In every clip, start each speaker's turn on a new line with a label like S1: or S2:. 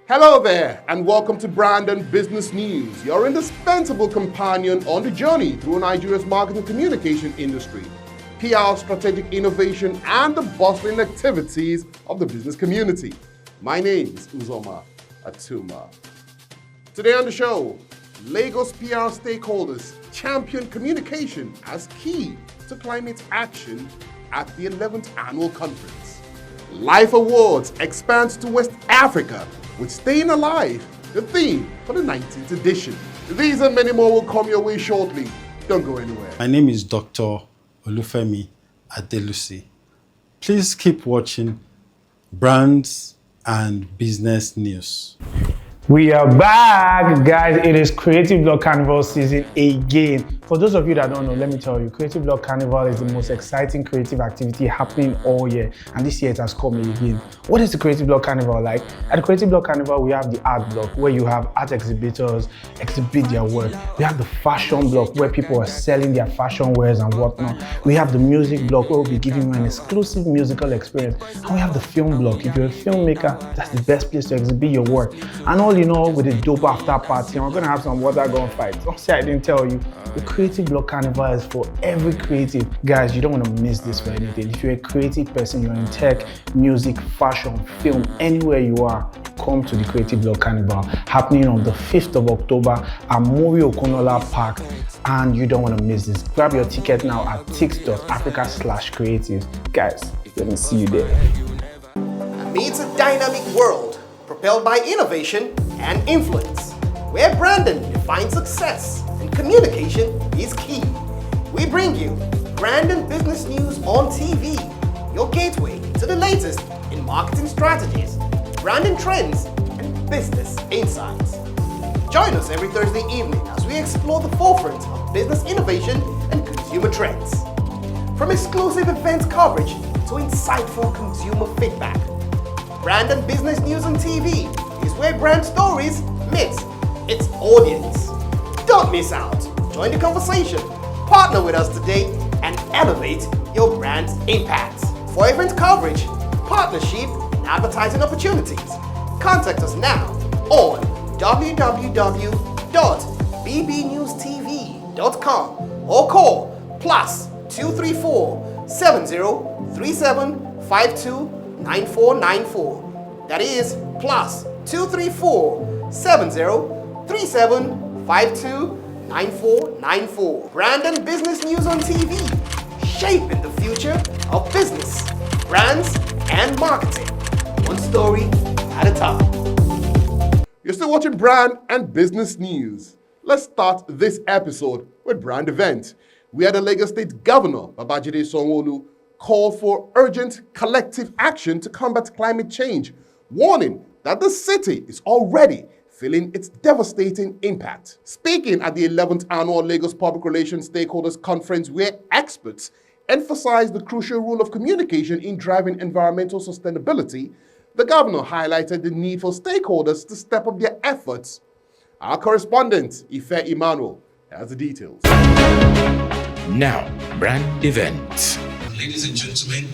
S1: Hello there, and welcome to Brand and Business News, your indispensable companion on the journey through Nigeria's marketing communication industry, PR, strategic innovation, and the bustling activities of the business community. My name is Uzoma Atuma. Today on the show, Lagos PR stakeholders champion communication as key to climate action at the 11th annual conference. LAIF Awards expands to West Africa with Staying Alive, the theme for the 19th edition. These and many more will come your way shortly. Don't go anywhere.
S2: My name is Dr. Olufemi Adelusi. Please keep watching Brands and Business News.
S3: We are back, guys. It is Creative Blog Carnival season again. For those of you that don't know, let me tell you, Creative Blog Carnival is the most exciting creative activity happening all year, and this year it has come again. What is the Creative Blog Carnival like? At the Creative Blog Carnival, we have the art block where you have art exhibitors exhibit their work. We have the fashion block where people are selling their fashion wares and whatnot. We have the music block where we'll be giving you an exclusive musical experience. And we have the film block. If you're a filmmaker, that's the best place to exhibit your work. And all in all, with a dope after party, and we're gonna have some water gun fights. Don't say I didn't tell you. The Creative Blog Carnival is for every creative. Guys, you don't want to miss this for anything. If you're a creative person, you're in tech, music, fashion, film, anywhere you are, come to the Creative Blog Carnival, happening on the 5th of October at Mori Okonola Park, and you don't want to miss this. Grab your ticket now at tix.africa/creative. Guys, let me see you there.
S4: Meets a dynamic world propelled by innovation and influence, where Brandon defines success and communication is key. We bring you Brand and Business News on TV, your gateway to the latest in marketing strategies, branding trends, and business insights. Join us every Thursday evening as we explore the forefront of business innovation and consumer trends. From exclusive event coverage to insightful consumer feedback, Brand and Business News on TV is where brand stories meet its audience. Don't miss out. Join the conversation. Partner with us today and elevate your brand's impact. For event coverage, partnership, and advertising opportunities, contact us now on www.bbnewstv.com or call +234 7037 529494. That is +234 7037 529494. Brand and Business News on TV, shaping the future of business, brands, and marketing. One story at a time.
S1: You're still watching Brand and Business News. Let's start this episode with Brand Event, where the Lagos State Governor, Babajide Sanwo-Olu, called for urgent collective action to combat climate change, warning that the city is already feeling its devastating impact. Speaking at the 11th Annual Lagos Public Relations Stakeholders Conference, where experts emphasized the crucial role of communication in driving environmental sustainability, the governor highlighted the need for stakeholders to step up their efforts. Our correspondent, Ife Emmanuel, has the details.
S5: Now, Brand Event.
S6: Ladies and gentlemen,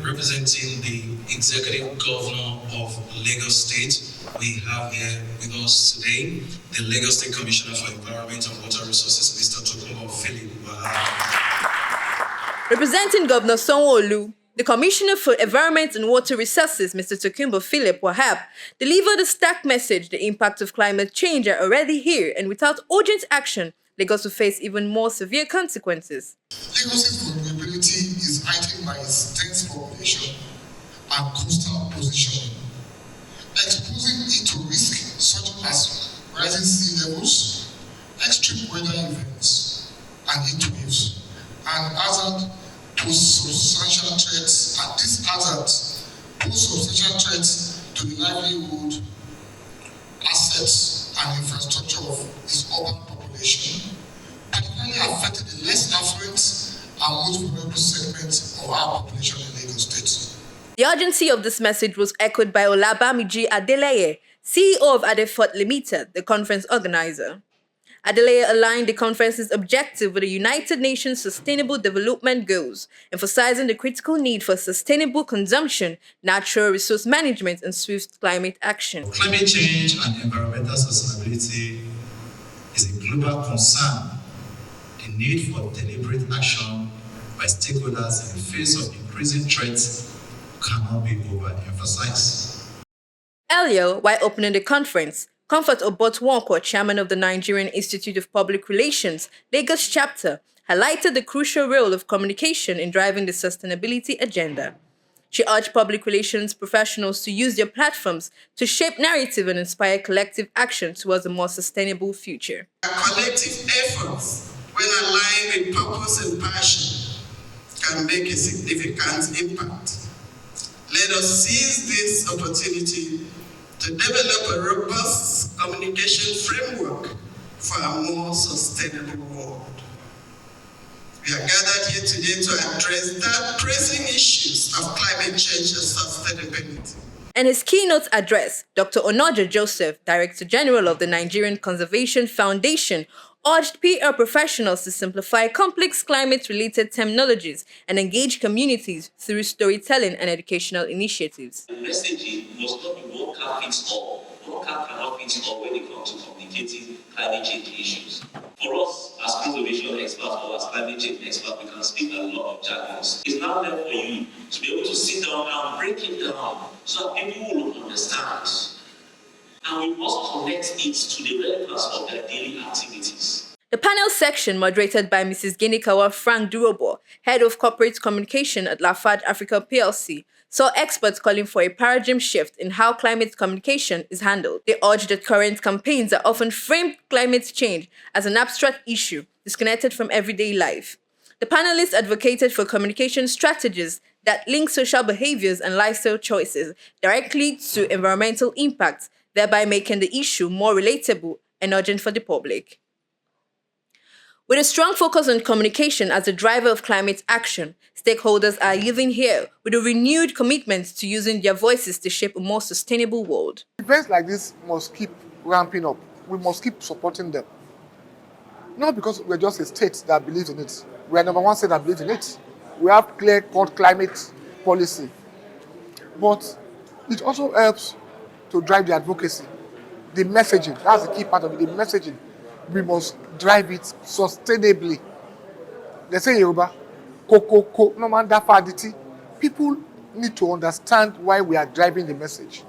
S6: representing the Executive Governor of Lagos State, we have here with us today the Lagos State Commissioner for Environment and Water Resources, Mr. Tokunbo Philip.
S7: Representing Governor Sanwo-Olu, the Commissioner for Environment and Water Resources, Mr. Tokunbo Philip Wahab, delivered a stark message: the impact of climate change are already here, and without urgent action, Lagos will face even more severe consequences.
S8: Lagos's vulnerability is heightened by its dense population and coastal position, exposing it to risks such as rising sea levels, extreme weather events, and heat waves, and hazard pose substantial threats, and these hazards pose substantial threats to the livelihood, assets, and infrastructure of its urban population, particularly affecting the less affluent and most vulnerable segments of our population in Lagos State.
S7: The urgency of this message was echoed by Olabamiji Adeleye, CEO of Adefort Limited, the conference organizer. Adeleye aligned the conference's objective with the United Nations Sustainable Development Goals, emphasizing the critical need for sustainable consumption, natural resource management, and swift climate action.
S6: Climate change and environmental sustainability is a global concern. The need for deliberate action by stakeholders in the face of increasing threats cannot be overemphasized.
S7: Earlier, while opening the conference, Comfort Obotwankwo, chairman of the Nigerian Institute of Public Relations, Lagos chapter, highlighted the crucial role of communication in driving the sustainability agenda. She urged public relations professionals to use their platforms to shape narrative and inspire collective action towards a more sustainable future.
S9: Collective efforts, when aligned with purpose and passion, can make a significant impact. Let us seize this opportunity to develop a robust communication framework for a more sustainable world. We are gathered here today to address the pressing issues of climate change and sustainability.
S7: In his keynote address, Dr. Onoja Joseph, Director General of the Nigerian Conservation Foundation, urged PR professionals to simplify complex climate-related terminologies and engage communities through storytelling and educational initiatives.
S10: The messaging must not be one cap fits all. One cap cannot fit all when it comes to communicating climate change issues. For us, as conservation experts or as climate change experts, we can speak a lot of jargons. It's now there for you to be able to sit down and break it down so that people will understand. And we must connect it to the relevance of their daily activities.
S7: The panel section, moderated by Mrs. Ginikawa Frank Durobo, Head of Corporate Communication at Lafarge Africa PLC, saw experts calling for a paradigm shift in how climate communication is handled. They urged that current campaigns are often framed climate change as an abstract issue, disconnected from everyday life. The panelists advocated for communication strategies that link social behaviors and lifestyle choices directly to environmental impacts, thereby making the issue more relatable and urgent for the public. With a strong focus on communication as a driver of climate action, stakeholders are living here with a renewed commitment to using their voices to shape a more sustainable world.
S8: Events like this must keep ramping up. We must keep supporting them. Not because we're just a state that believes in it. We are number one state that believes in it. We have clear-cut climate policy. But it also helps to drive the advocacy, the messaging. That's the key part of it, the messaging. We must drive it sustainably. They say Yoruba, koko, no man that faditi. People need to understand why we are driving the message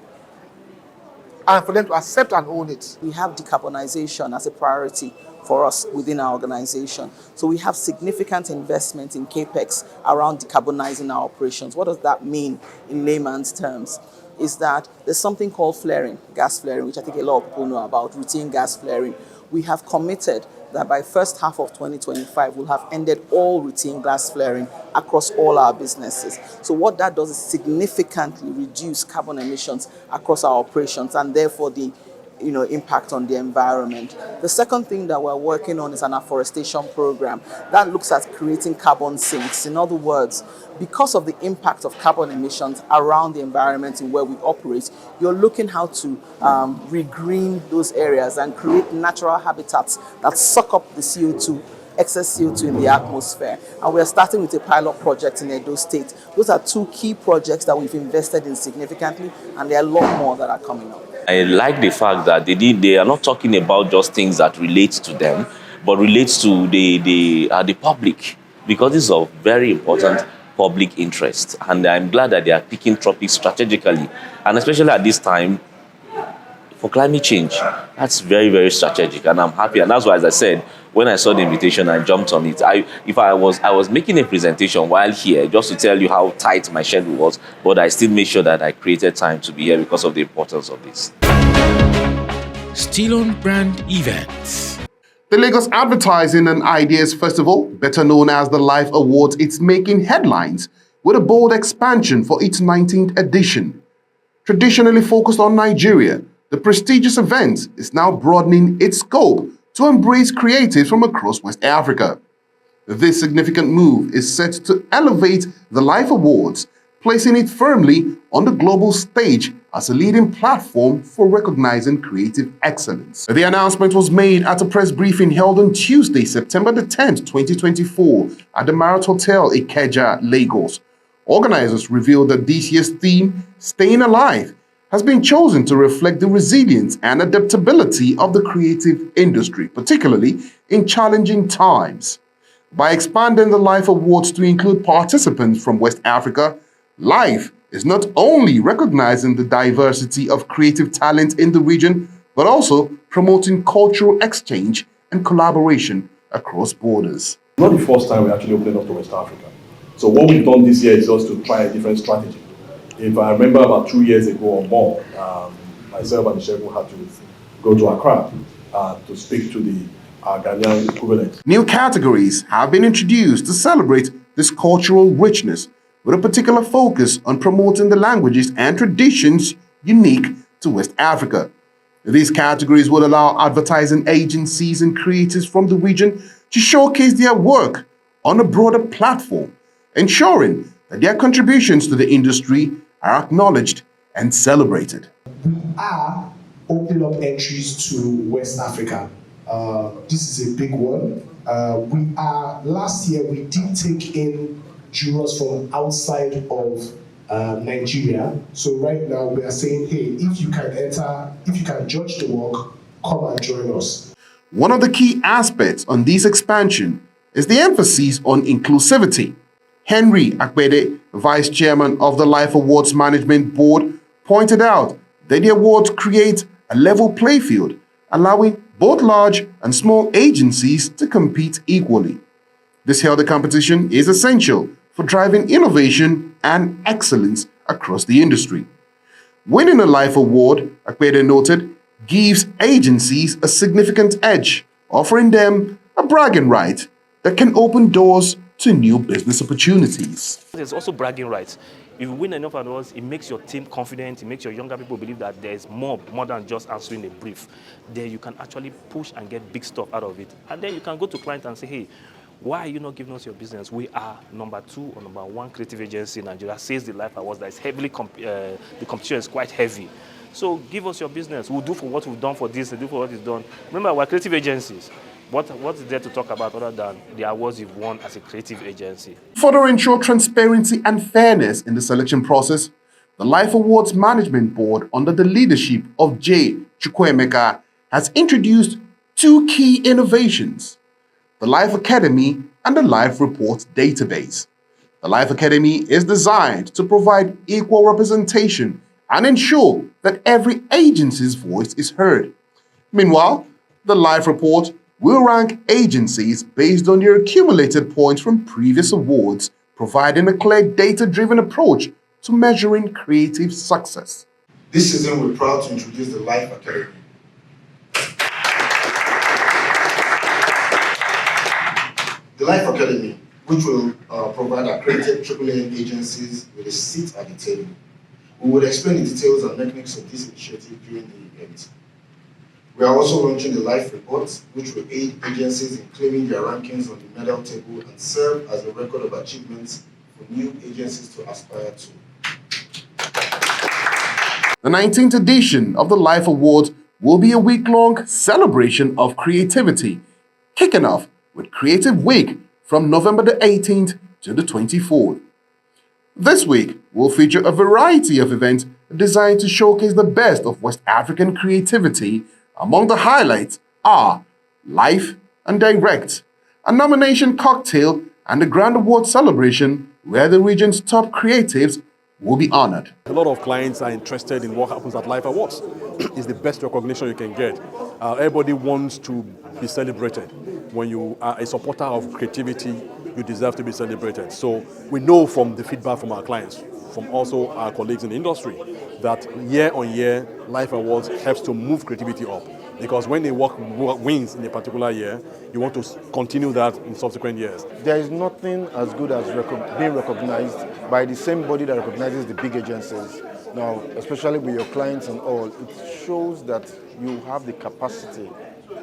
S8: and for them to accept and own it.
S11: We have decarbonization as a priority for us within our organization. So we have significant investment in CAPEX around decarbonizing our operations. What does that mean in layman's terms? Is that there's something called flaring, gas flaring, which I think a lot of people know about, routine gas flaring. We have committed that by first half of 2025, we'll have ended all routine gas flaring across all our businesses. So what that does is significantly reduce carbon emissions across our operations and therefore the impact on the environment. The second thing that we're working on is an afforestation program that looks at creating carbon sinks. In other words, because of the impact of carbon emissions around the environment in where we operate, you're looking how to regreen those areas and create natural habitats that suck up the CO2, excess CO2 in the atmosphere. And we're starting with a pilot project in Edo State. Those are two key projects that we've invested in significantly, and there are a lot more that are coming up.
S10: I like the fact that they are not talking about just things that relate to them, but relates to the public, because this is of very important public interest. And I'm glad that they are picking topics strategically, and especially at this time for climate change. That's very, very strategic, and I'm happy. And that's why, as I said, when I saw the invitation, I jumped on it. I was making a presentation while here just to tell you how tight my schedule was, but I still made sure that I created time to be here because of the importance of this.
S5: Still on brand events.
S1: The Lagos Advertising and Ideas Festival, better known as the LAIF Awards, is making headlines with a bold expansion for its 19th edition. Traditionally focused on Nigeria, the prestigious event is now broadening its scope to embrace creatives from across West Africa. This significant move is set to elevate the LAIF Awards, placing it firmly on the global stage as a leading platform for recognizing creative excellence. The announcement was made at a press briefing held on Tuesday, September the 10th, 2024 at the Marriott Hotel, Ikeja, Lagos. Organizers revealed that this year's theme, Staying Alive, has been chosen to reflect the resilience and adaptability of the creative industry, particularly in challenging times. By expanding the LAIF Awards to include participants from West Africa, LAIF is not only recognizing the diversity of creative talent in the region, but also promoting cultural exchange and collaboration across borders.
S12: Not the first time we're actually opening up to West Africa. So what we've done this year is just to try a different strategy. If I remember about 2 years ago or more, myself and Shegun had to go to Accra to speak to the Ghanaian equivalent.
S1: New categories have been introduced to celebrate this cultural richness, with a particular focus on promoting the languages and traditions unique to West Africa. These categories will allow advertising agencies and creators from the region to showcase their work on a broader platform, ensuring that their contributions to the industry are acknowledged and celebrated.
S13: We are opening up entries to West Africa. This is a big one. Last year we did take in jurors from outside of Nigeria. So right now we are saying, hey, if you can judge the work, come and join us.
S1: One of the key aspects on this expansion is the emphasis on inclusivity. Henry Akbede, Vice Chairman of the LAIF Awards Management Board, pointed out that the awards create a level playing field, allowing both large and small agencies to compete equally. This healthy competition is essential for driving innovation and excellence across the industry. Winning a LAIF Award, Akbede noted, gives agencies a significant edge, offering them a bragging right that can open doors to new business opportunities.
S14: There's also bragging rights. If you win enough awards, it makes your team confident, it makes your younger people believe that there's more than just answering a brief. There you can actually push and get big stuff out of it. And then you can go to client and say, hey, why are you not giving us your business? We are number 2 or number 1 creative agency in Nigeria, says the LAIF Awards that is heavily, the competition is quite heavy. So give us your business. We'll do for what we've done for this, we'll do for what is done. Remember, we're creative agencies. What is there to talk about other than the awards you've won as a creative agency?
S1: Further ensure transparency and fairness in the selection process, the LAIF Awards Management Board, under the leadership of J. Chukwuemeka, has introduced 2 key innovations: the LAIF Academy and the LAIF Reports database. The LAIF Academy is designed to provide equal representation and ensure that every agency's voice is heard. Meanwhile, the LAIF Report will rank agencies based on their accumulated points from previous awards, providing a clear data-driven approach to measuring creative success.
S8: This season, we're proud to introduce the LAIF Academy. The LAIF Academy, which will provide accredited AAA agencies with a seat at the table. We will explain the details and techniques of this initiative during the event. We are also launching the LAIF Report, which will aid agencies in claiming their rankings on the medal table and serve as a record of achievements for new agencies to aspire to.
S1: The 19th edition of the LAIF Awards will be a week-long celebration of creativity, kicking off with Creative Week from November the 18th to the 24th. This week will feature a variety of events designed to showcase the best of West African creativity. Among the highlights are Live and Direct, a nomination cocktail, and the Grand Award celebration where the region's top creatives will be honored.
S12: A lot of clients are interested in what happens at LAIF Awards. It's the best recognition you can get. Everybody wants to be celebrated. When you are a supporter of creativity, you deserve to be celebrated. So we know from the feedback from our clients, from also our colleagues in the industry, that year on year, LAIF Awards helps to move creativity up. Because when a work wins in a particular year, you want to continue that in subsequent years.
S15: There is nothing as good as being recognized by the same body that recognizes the big agencies. Now, especially with your clients and all, it shows that you have the capacity,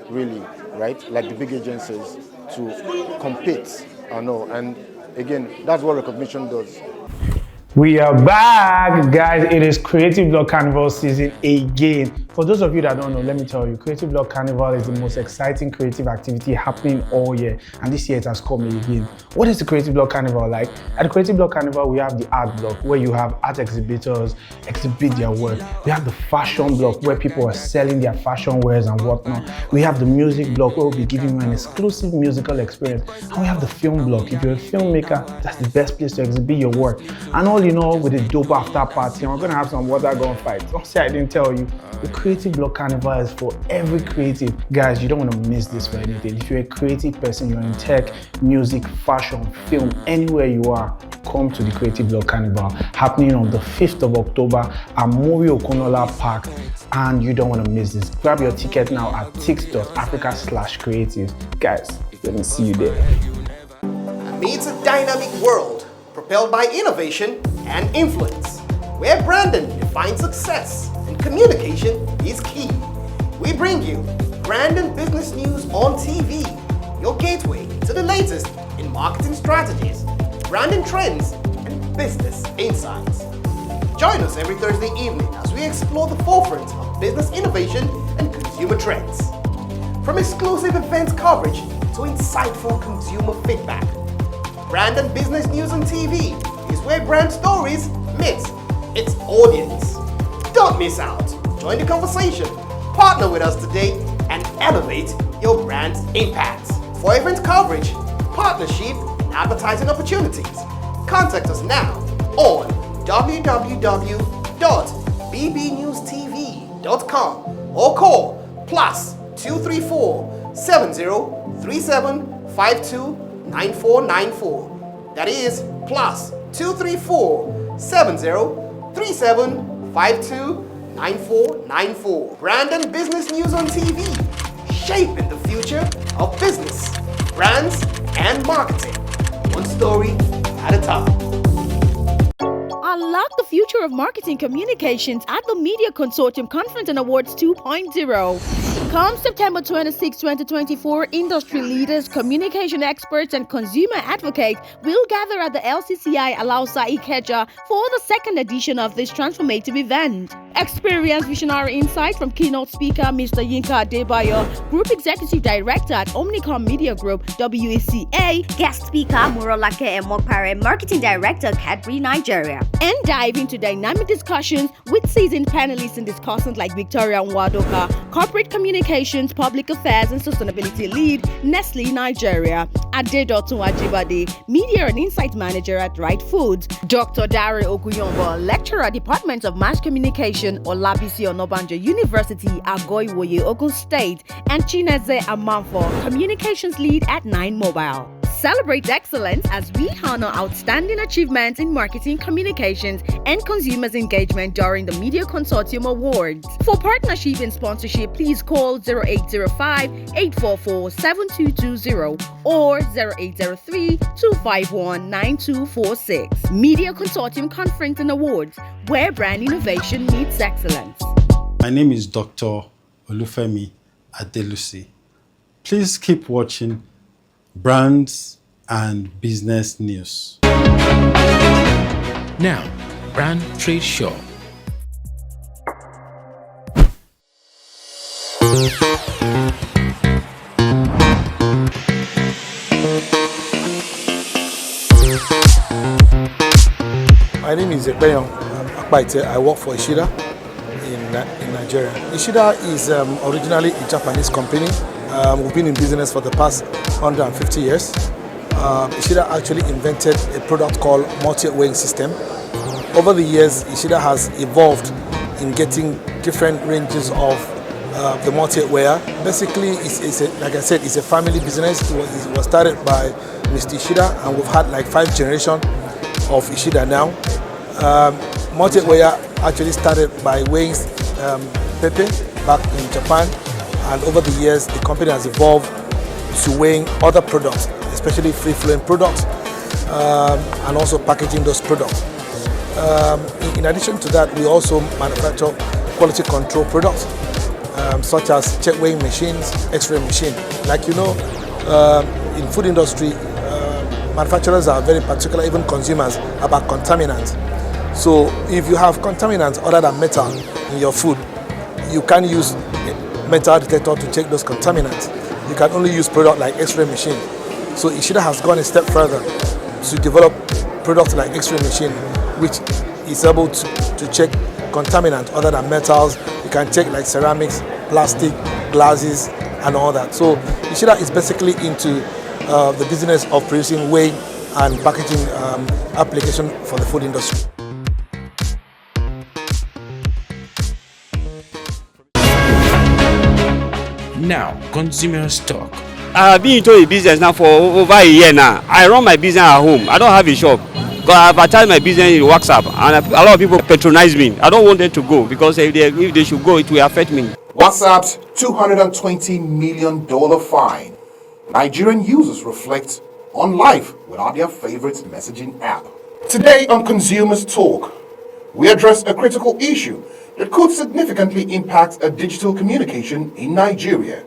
S15: really, right, like the big agencies, to compete and all. And again, that's what recognition does.
S3: We are back, guys. It is Creative Blog Carnival season again. For those of you that don't know, let me tell you, Creative Blog Carnival is the most exciting creative activity happening all year, and this year it has come again. What is the Creative Blog Carnival like? At the Creative Blog Carnival, we have the art block where you have art exhibitors exhibit their work. We have the fashion block where people are selling their fashion wares and whatnot. We have the music block where we'll be giving you an exclusive musical experience. And we have the film block. If you're a filmmaker, that's the best place to exhibit your work. And all you know, with a dope after party, and we're gonna have some water gun fights. Don't say I didn't tell you. The Creative Blog Carnival is for every creative. Guys, you don't want to miss this for anything. If you're a creative person, you're in tech, music, fashion, film, anywhere you are, come to the Creative Blog Carnival happening on the 5th of October at Mori Okonola Park, and you don't want to miss this. Grab your ticket now at tix.africa/creatives. Guys, let me see you there.
S4: Amidst a dynamic world propelled by innovation and influence, where branding defines success and communication is key, we bring you brand and business news on TV, your gateway to the latest in marketing strategies, branding trends, and business insights. Join us every Thursday evening as we explore the forefront of business innovation and consumer trends. From exclusive event coverage to insightful consumer feedback, brand and business news on TV is where brand stories meet its audience. Don't miss out. Join the conversation. Partner with us today and elevate your brand's impact. For event coverage, partnership, and advertising opportunities, contact us now on www.bbnewstv.com or call +234 7037 529494. That is +234 7037 529494. Brand and business news on TV, shaping the future of business, brands, and marketing. One story at a time.
S16: Unlock the future of marketing communications at the Media Consortium Conference and Awards 2.0. Come September 26, 2024, industry leaders, communication experts, and consumer advocates will gather at the LCCI Alausa Ikeja for the second edition of this transformative event. Experience visionary insight from keynote speaker Mr. Yinka Adebayo, Group Executive Director at Omnicom Media Group, WECA,
S17: guest speaker Murolake Emokpare, Marketing Director, Cadbury Nigeria.
S16: And dive into dynamic discussions with seasoned panelists and discussants like Victoria Nwadoka, Corporate Communications, Public Affairs and Sustainability Lead, Nestle Nigeria, Adedotun Ajibade, Media and Insight Manager at Right Foods, Dr. Dare Okuyombo, Lecturer, Department of Mass Communication, Olabisi Onabanjo University, Agoiwoye, Ogun State, and Chineze Amanfo, Communications Lead at 9 Mobile. Celebrate excellence as we honor outstanding achievements in marketing, communications, and consumers engagement during the Media Consortium Awards. For partnership and sponsorship, please call 0805-844-7220 or 0803-251-9246. Media Consortium Conference and Awards, where brand innovation meets excellence.
S2: My name is Dr. Olufemi Adelusi. Please keep watching Brands and Business News.
S5: Now, Brand Trade Show.
S18: My name is Ekpeyon Akpaite. I work for Ishida in Nigeria. Ishida is originally a Japanese company. We've been in business for the past 150 years. Ishida actually invented a product called multi-weighing system. Over the years, Ishida has evolved in getting different ranges of the multi-weigher. Basically, like I said, it's a family business. It was started by Mr. Ishida, and we've had like 5 generations of Ishida now. Multi-weigher actually started by weighing pepper back in Japan. And over the years, the company has evolved to weighing other products, especially free-flowing products, and also packaging those products. In addition to that, we also manufacture quality control products, such as check weighing machines, X-ray machine. Like you know, in food industry, manufacturers are very particular, even consumers, about contaminants. So if you have contaminants other than metal in your food, you can't use a metal detector to check those contaminants. You can only use product like X-ray machine. So Ishida has gone a step further to develop products like X-ray machine, which is able to check contaminants other than metals. You can check like ceramics, plastic, glasses, and all that. So Ishida is basically into the business of producing weighing and packaging application for the food industry.
S5: Now, consumers talk.
S19: I've been into a business now for over a year now. I run my business at home. I don't have a shop. Because I advertise my business in WhatsApp, and a lot of people patronize me. I don't want them to go because if they should go, it will affect me.
S1: WhatsApp's $220 million fine. Nigerian users reflect on life without their favorite messaging app. Today on Consumers Talk, we address a critical issue that could significantly impact a digital communication in Nigeria.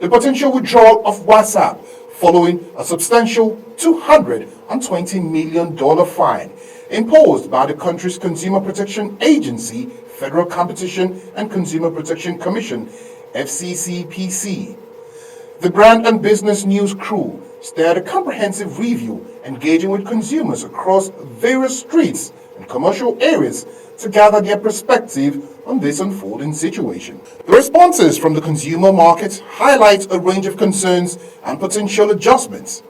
S1: The potential withdrawal of WhatsApp following a substantial $220 million fine imposed by the country's Consumer Protection Agency, Federal Competition and Consumer Protection Commission, FCCPC. The Brand and Business News crew started a comprehensive review engaging with consumers across various streets and commercial areas to gather their perspective on this unfolding situation. The responses from the consumer market highlight a range of concerns and potential adjustments.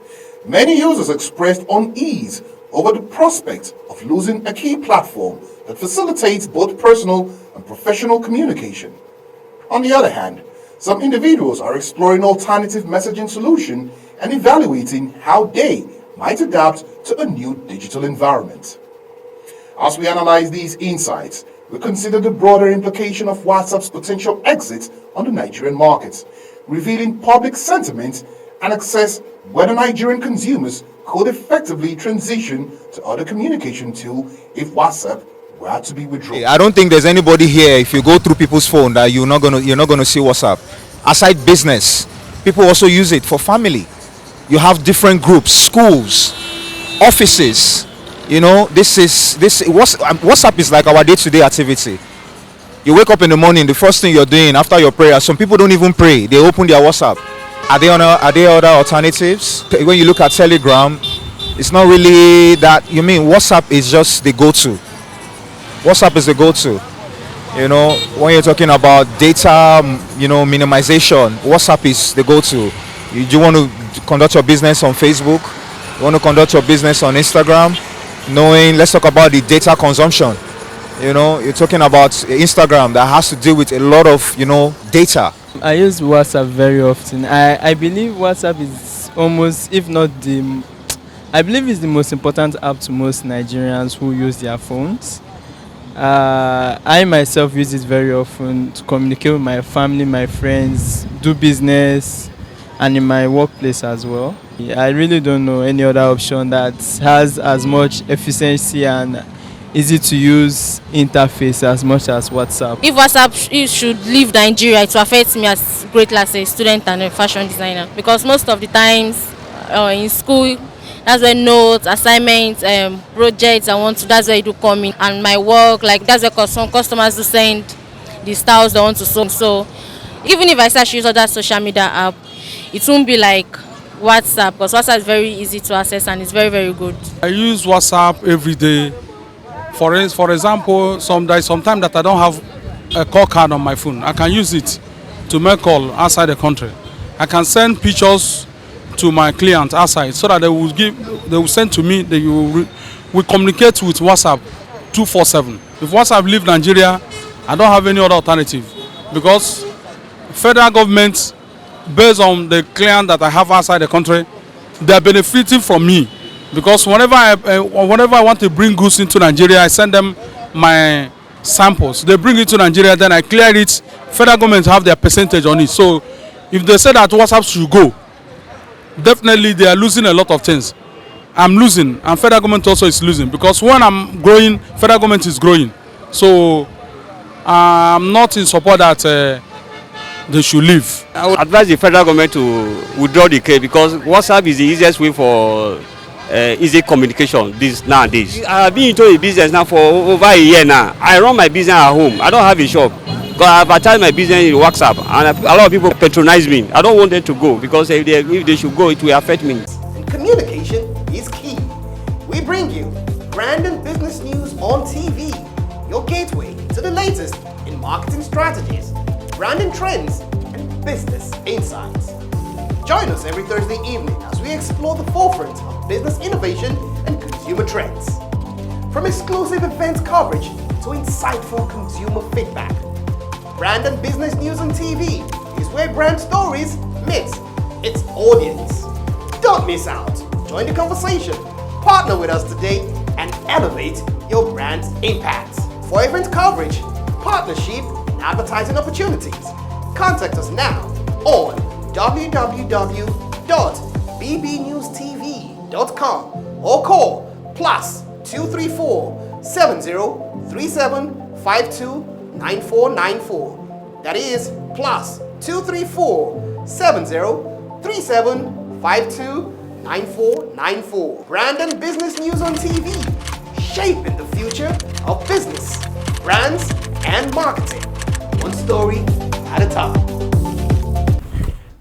S1: Many users expressed unease over the prospect of losing a key platform that facilitates both personal and professional communication. On the other hand, some individuals are exploring alternative messaging solutions and evaluating how they might adapt to a new digital environment. As we analyze these insights, we consider the broader implication of WhatsApp's potential exit on the Nigerian market, revealing public sentiment and assess whether Nigerian consumers could effectively transition to other communication tools if WhatsApp were to be withdrawn.
S20: I don't think there's anybody here, if you go through people's phone, that you're not gonna see WhatsApp. Aside business, people also use it for family. You have different groups, schools, offices. You know, WhatsApp is like our day-to-day activity. You wake up in the morning, the first thing you're doing after your prayer, some people don't even pray, they open their WhatsApp. Are there other alternatives? When you look at Telegram, it's not really that. You mean WhatsApp is just the go-to. WhatsApp is the go-to. You know, when you're talking about data, minimization, WhatsApp is the go-to. You want to conduct your business on Facebook, you want to conduct your business on Instagram, let's talk about the data consumption. You know, you're talking about Instagram that has to deal with a lot of, data.
S21: I use WhatsApp very often. I believe WhatsApp is almost, if not I believe it's the most important app to most Nigerians who use their phones. I myself use it very often to communicate with my family, my friends, do business, and in my workplace as well. I really don't know any other option that has as much efficiency and easy to use interface as much as WhatsApp.
S22: If WhatsApp should leave Nigeria, it will affect me as greatly as a student and a fashion designer, because most of the times in school, that's where notes, assignments, projects that's where you do come in, and my work, like that's where some customers do send the styles they want to sew. So even if I start to use other social media app, it won't be like WhatsApp, because WhatsApp is very easy to access and it's very, very good.
S23: I use WhatsApp every day. For example, sometimes that I don't have a call card on my phone, I can use it to make call outside the country. I can send pictures to my clients outside so that they will send to me. We communicate with WhatsApp 24/7. If WhatsApp leave Nigeria, I don't have any other alternative, because federal government, based on the client that I have outside the country, they are benefiting from me. Because whenever I want to bring goods into Nigeria, I send them my samples. They bring it to Nigeria, then I clear it. Federal government have their percentage on it. So if they say that WhatsApp should go, definitely they are losing a lot of things. I'm losing, and federal government also is losing, because when I'm growing, federal government is growing. So I'm not in support that they should leave.
S19: I would advise the federal government to withdraw the case, because WhatsApp is the easiest way for easy communication this nowadays. I have been into the business now for over a year now. I run my business at home. I don't have a shop. Because I advertise my business in WhatsApp, and a lot of people patronize me. I don't want them to go because if they should go, it will affect me.
S4: And communication is key. We bring you brand and business news on TV, your gateway to the latest in marketing strategies, branding trends, and business insights. Join us every Thursday evening as we explore the forefront of business innovation and consumer trends. From exclusive event coverage to insightful consumer feedback, brand and business news on TV is where brand stories meet its audience. Don't miss out. Join the conversation. Partner with us today and elevate your brand's impact. For event coverage, partnership, and advertising opportunities, contact us now on www.bbnewstv.com or call +234 7037 529494. That is +234 7037 529494. Brand and business news on TV, shaping the future of business, brands, and marketing. One story at a time.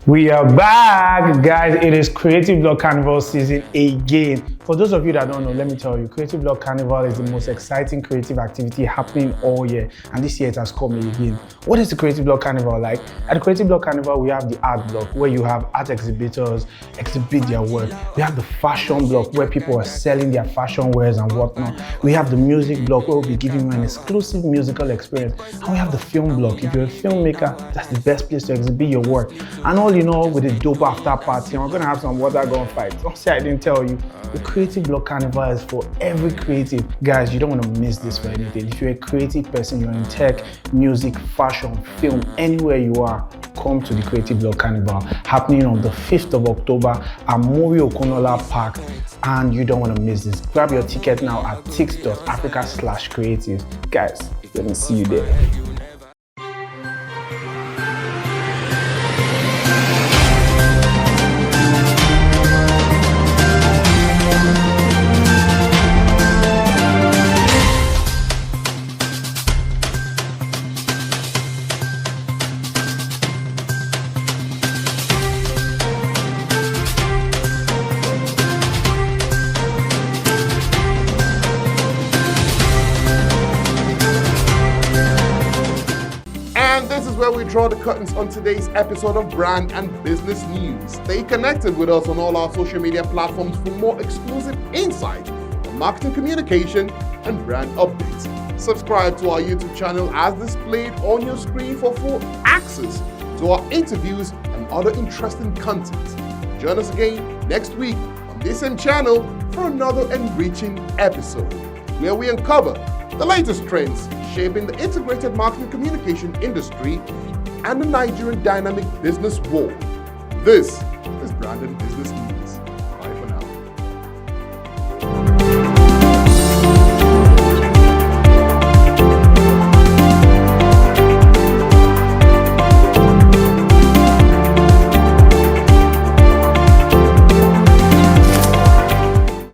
S3: We are back, guys. It is Creative Blog Carnival season again. For those of you that don't know, let me tell you, Creative Blog Carnival is the most exciting creative activity happening all year, and this year it has come again. What is the Creative Blog Carnival like? At the Creative Blog Carnival, we have the art block where you have art exhibitors exhibit their work. We have the fashion block where people are selling their fashion wares and whatnot. We have the music block where we'll be giving you an exclusive musical experience. And we have the film block. If you're a filmmaker, that's the best place to exhibit your work. And all in all, with a dope after party, and we're gonna have some water gun fights. Don't say I didn't tell you. The Creative Blog Carnival is for every creative. Guys, you don't want to miss this for anything. If you're a creative person, you're in tech, music, fashion, film, anywhere you are, come to the Creative Blog Carnival, happening on the 5th of October at Mori Okonola Park, and you don't want to miss this. Grab your ticket now at tix.africa/creative. Guys, let me see you there.
S1: Where we draw the curtains on today's episode of Brand and Business News. Stay connected with us on all our social media platforms for more exclusive insight on marketing communication and brand updates. Subscribe to our YouTube channel as displayed on your screen for full access to our interviews and other interesting content. Join us again next week on this same channel for another enriching episode where we uncover the latest trends shaping the integrated marketing communication industry and the Nigerian dynamic business world. This is Brand and Business News.